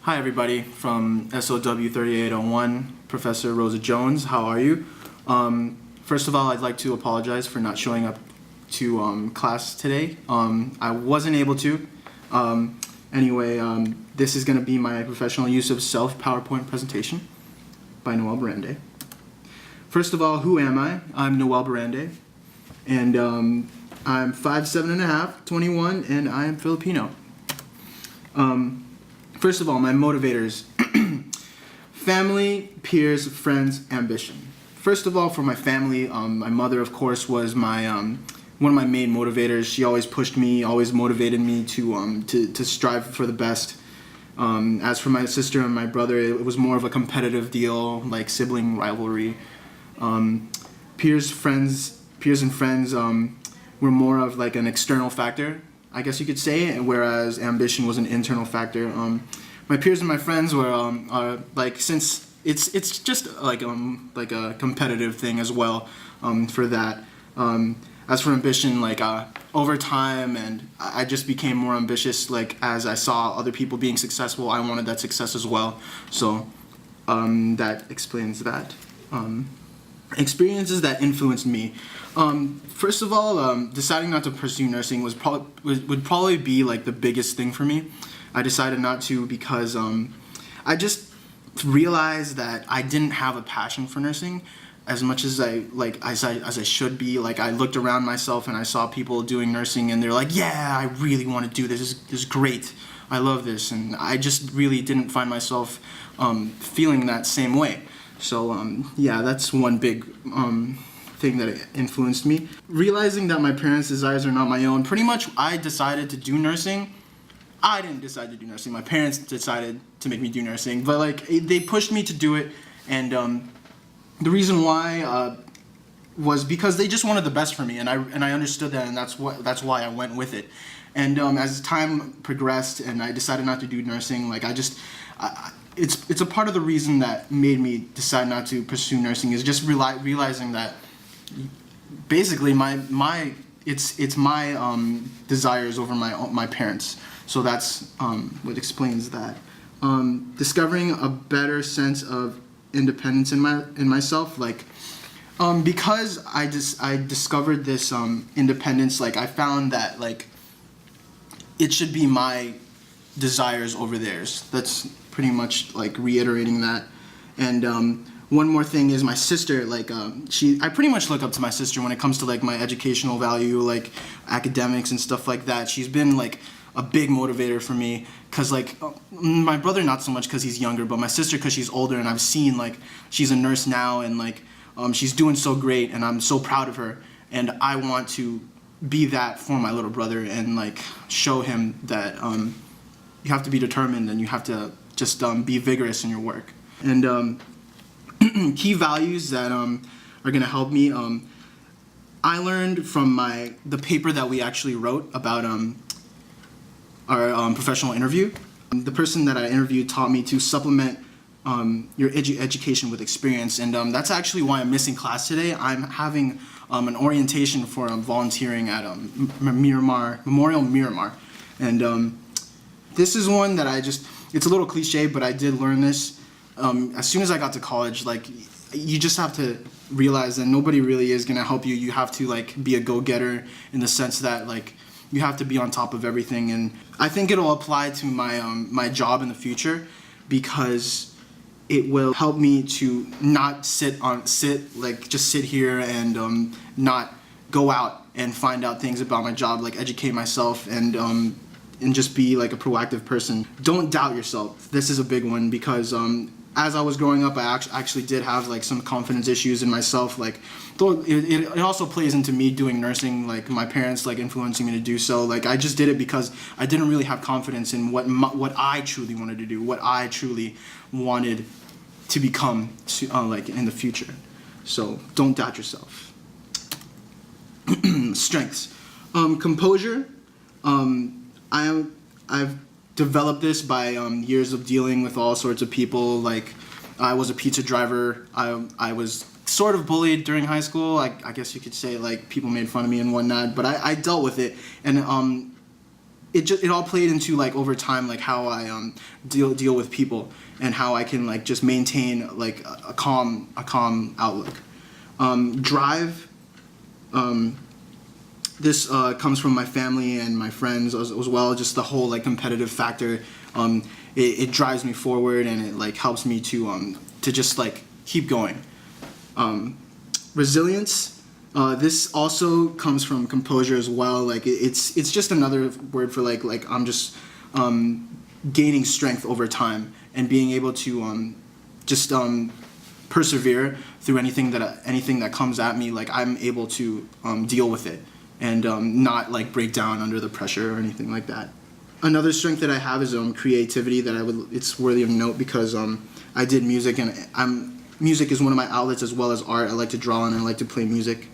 Hi everybody from SOW 3801, Professor Rosa Jones. How are you? First of all, I'd like to apologize for not showing up to class today. I wasn't able to. Anyway, this is going to be my professional use of self PowerPoint presentation by Noel Barande. First of all, who am I? I'm Noel Barande, and I'm 5'7½", 21, and I am Filipino. First of all, my motivators. Family, peers, friends, ambition. First of all, for my family, my mother, of course, was my one of my main motivators. She always pushed me, always motivated me to strive for the best. As for my sister and my brother, it was more of a competitive deal, like sibling rivalry. Peers and friends were more of like an external factor, I guess you could say, whereas ambition was an internal factor. My peers and my friends were like, since it's just like a competitive thing as well for that. As for ambition, like over time, and I just became more ambitious. Like as I saw other people being successful, I wanted that success as well. So that explains that. Experiences that influenced me. First of all, deciding not to pursue nursing would probably be like the biggest thing for me. I decided not to because I just realized that I didn't have a passion for nursing as much as I should be. Like I looked around myself and I saw people doing nursing and they're like, yeah, I really want to do this. This is great. I love this, and I just really didn't find myself feeling that same way. So yeah, that's one big thing that influenced me. Realizing that my parents' desires are not my own. Pretty much I decided to do nursing. I didn't decide to do nursing. My parents decided to make me do nursing. But like they pushed me to do it, and the reason why was because they just wanted the best for me, and I understood that, and that's why I went with it. And as time progressed and I decided not to do nursing, like it's a part of the reason that made me decide not to pursue nursing is just realizing that basically it's my desires over my parents. So that's what explains that. Discovering a better sense of independence in myself, like because I discovered this independence. Like I found that like it should be my desires over theirs. That's pretty much like reiterating that. And one more thing is my sister. Like I pretty much look up to my sister when it comes to like my educational value, like academics and stuff like that. She's been like a big motivator for me, cause like my brother not so much cause he's younger, but my sister cause she's older, and I've seen like she's a nurse now, and like she's doing so great, and I'm so proud of her, and I want to be that for my little brother and like show him that you have to be determined and you have to just be vigorous in your work. And key values that are gonna help me. I learned from the paper that we actually wrote about our professional interview. The person that I interviewed taught me to supplement your education with experience, and that's actually why I'm missing class today. I'm having an orientation for volunteering at Memorial Miramar, and this is one that it's a little cliche, but I did learn this as soon as I got to college. Like you just have to realize that nobody really is gonna help you. You have to like be a go-getter in the sense that like you have to be on top of everything, and I think it'll apply to my job in the future because it will help me to not sit here and not go out and find out things about my job, like educate myself and just be like a proactive person. Don't doubt yourself. This is a big one because as I was growing up, I actually did have like some confidence issues in myself. Like, though it also plays into me doing nursing. Like my parents like influencing me to do so. Like I just did it because I didn't really have confidence in what I truly wanted to do, what I truly wanted to become, like in the future. So don't doubt yourself. Strengths, composure. I've developed this by years of dealing with all sorts of people. Like I was a pizza driver. I was sort of bullied during high school. I guess you could say like people made fun of me and whatnot, but I dealt with it, and it all played into like over time, like how I deal with people and how I can like just maintain like a calm outlook. Drive. This comes from my family and my friends as well. Just the whole like competitive factor. It drives me forward, and it like helps me to just like keep going. Resilience. This also comes from composure as well. Like it's just another word for like I'm just gaining strength over time and being able to just persevere through anything that comes at me. Like I'm able to deal with it and not like break down under the pressure or anything like that. Another strength that I have is creativity. It's worthy of note because I did music, and music is one of my outlets as well as art. I like to draw and I like to play music.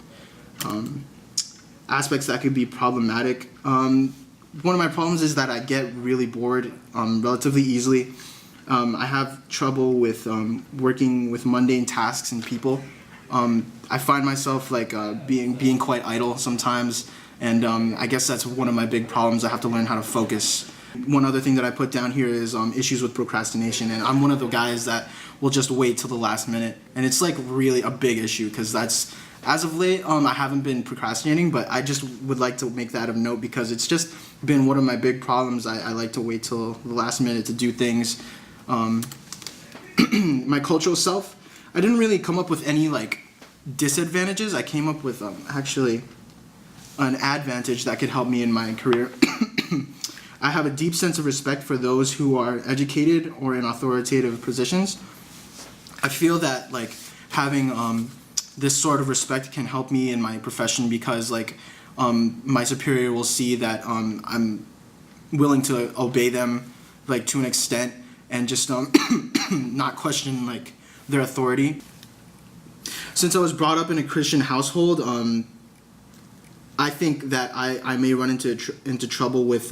Aspects that could be problematic. One of my problems is that I get really bored relatively easily. I have trouble with working with mundane tasks and people. I find myself like being quite idle sometimes, and I guess that's one of my big problems. I have to learn how to focus. One other thing that I put down here is issues with procrastination, and I'm one of the guys that will just wait till the last minute, and it's like really a big issue because that's, as of late, I haven't been procrastinating, but I just would like to make that of note because it's just been one of my big problems. I like to wait till the last minute to do things. My cultural self, I didn't really come up with any like disadvantages. I came up with actually an advantage that could help me in my career. I have a deep sense of respect for those who are educated or in authoritative positions. I feel that like having this sort of respect can help me in my profession because like my superior will see that I'm willing to obey them like to an extent and just not question like their authority. Since I was brought up in a Christian household, I think that I may run into trouble with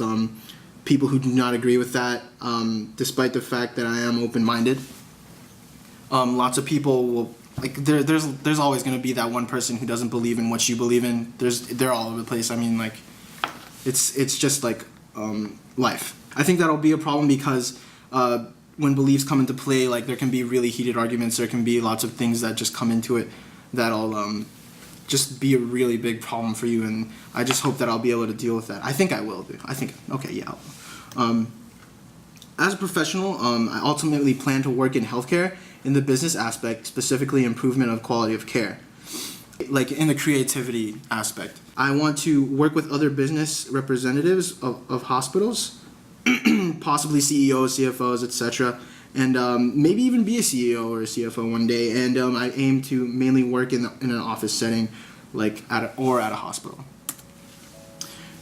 people who do not agree with that, despite the fact that I am open-minded. Lots of people will like there's always going to be that one person who doesn't believe in what you believe in. They're all over the place. I mean, like it's just like life. I think that'll be a problem because when beliefs come into play, like there can be really heated arguments. There can be lots of things that just come into it that'll just be a really big problem for you, and I just hope that I'll be able to deal with that. I think I will do. I think, okay, yeah. As a professional, I ultimately plan to work in healthcare in the business aspect, specifically improvement of quality of care, like in the creativity aspect. I want to work with other business representatives of hospitals, possibly CEOs, CFOs, etc., and maybe even be a CEO or a CFO one day. And I aim to mainly work in an office setting, like at a hospital.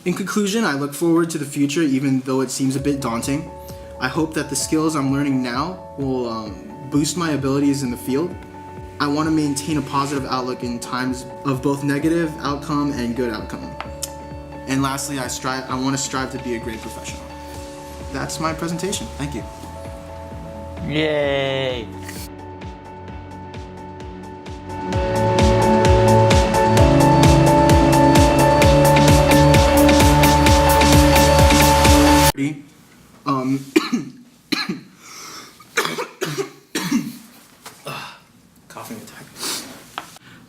In conclusion, I look forward to the future, even though it seems a bit daunting. I hope that the skills I'm learning now will boost my abilities in the field. I want to maintain a positive outlook in times of both negative outcome and good outcome. And lastly, I want to strive to be a great professional. That's my presentation. Thank you. Yay! Coughing attack.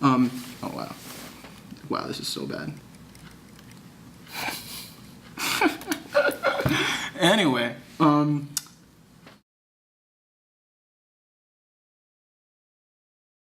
Oh wow. Wow, this is so bad. Anyway,